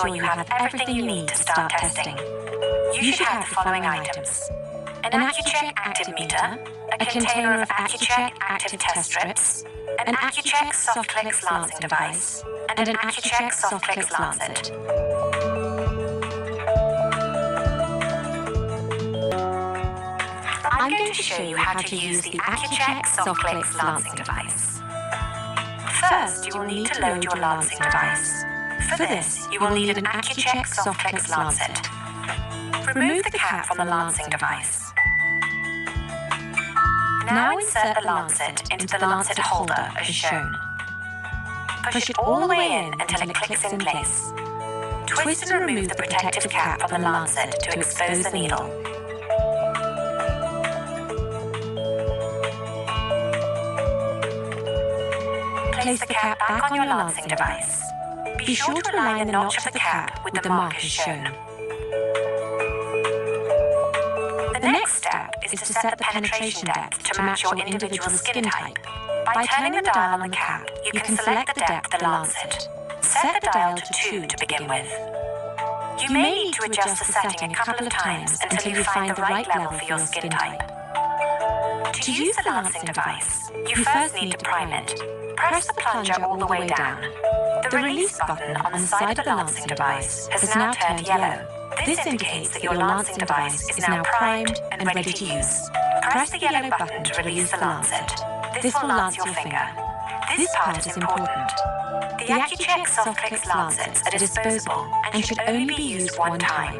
ensure you have everything you need to start testing. You should have the following items: an accu-chek active meter, a container of accu-chek active test strips, an accu-chek soft clicks lancing device, and an accu-chek soft clicks lancet. I'm going to show you how to use the accu-chek soft clicks lancing device. First, you will need to load your lancing device. For this, you will need an accu-chek soft clicks lancet. Remove the cap from the lancing device. Now insert the lancet into the lancet holder as shown. Push it all the way in until it clicks in place. Twist and remove the protective cap from the lancet to expose the needle. Place the cap back on your lancing device. Be sure to align the notch of the cap with the mark as shown. The next step is to set the penetration depth to match your individual skin type. By turning the dial on the cap, you can select the depth of the lancet. Set the dial to 2 to begin with. You may need to adjust the setting a couple of times until you find the right level for your skin type. To use the lancing device, you first need to prime it. Press the plunger all the way down. The release button on the side of the lancing device has now turned yellow. This indicates that your lancing device is now primed and ready to use. Press the yellow button to release the lancet. This will lance your finger. This part is important. The accu-chek soft clicks lancets are disposable and should only be used one time.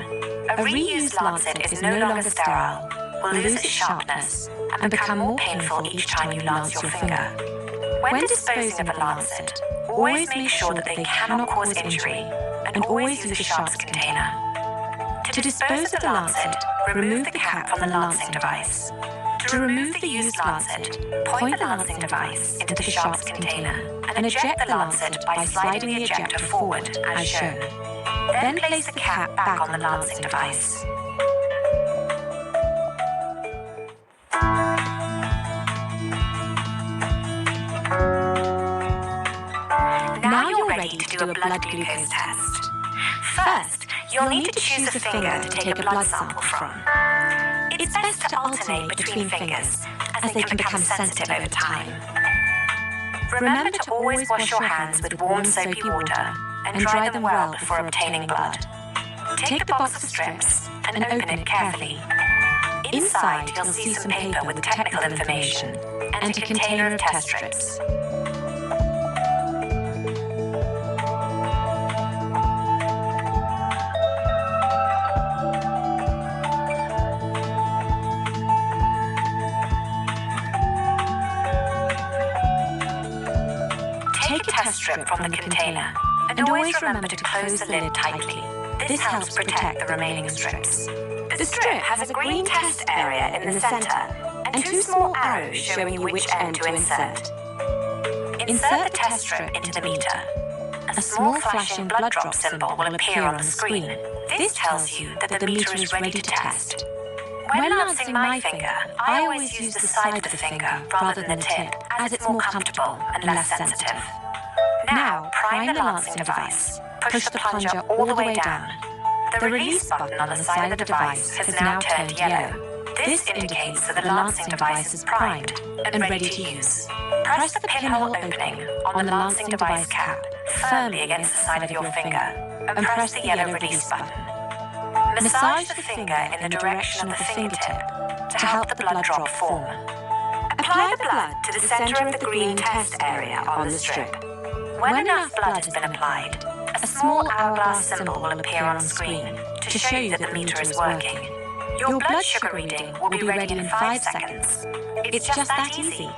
A reused lancet is no longer sterile, will lose its sharpness, and become more painful each time you lance your finger. When disposing of a lancet, always make sure that they cannot cause injury, and always use a sharps container. To dispose of the lancet, remove the cap from the lancing device. To remove the used lancet, point the lancing device into the sharps container and eject the lancet by sliding the ejector forward as shown. Then place the cap back on the lancing device. Now you're ready to do a blood glucose test. First, you'll need to choose a finger to take a blood sample from. It's best to alternate between fingers, as they can become sensitive over time. Remember to always wash your hands with warm soapy water and dry them well before obtaining blood. Take the box of strips and open it carefully. Inside, you'll see some paper with technical information and a container of test strips. Take a test strip from the container, and always remember to close the lid tightly. This helps protect the remaining strips. The strip has a green test area in the center, and 2 small arrows showing you which end to insert. Insert the test strip into the meter. A small flashing blood drop symbol will appear on the screen. This tells you that the meter is ready to test. When lancing my finger, I always use the side of the finger rather than the tip, as it's more comfortable and less sensitive. Now, prime the lancing device. Push the plunger all the way down. The release button on the side of the device has now turned yellow. This indicates that the lancing device is primed and ready to use. Press the pinhole opening on the lancing device cap firmly against the side of your finger and press the yellow release button. Massage the finger in the direction of the fingertip to help the blood drop form. Apply the blood to the center of the green test area on the strip. When enough blood has been applied, a small hourglass symbol will appear on screen to show you that the meter is working. Your blood sugar reading will be ready in 5 seconds. It's just that easy.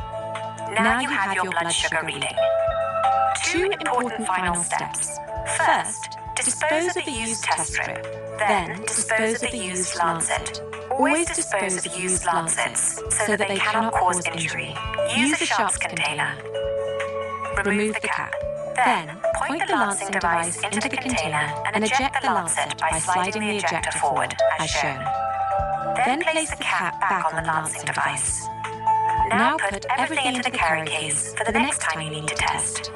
Now you have your blood sugar reading. 2 important final steps. First, dispose of the used test strip. Then, dispose of the used lancet. Always dispose of used lancets so that they cannot cause injury. Use a sharps container. Remove the cap. Then, point the lancing device into the container and eject the lancet by sliding the ejector forward, as shown. Then place the cap back on the lancing device. Now put everything into the carry case for the next time you need to test.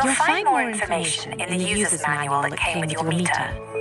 You'll find more information in the user's manual that came with your meter.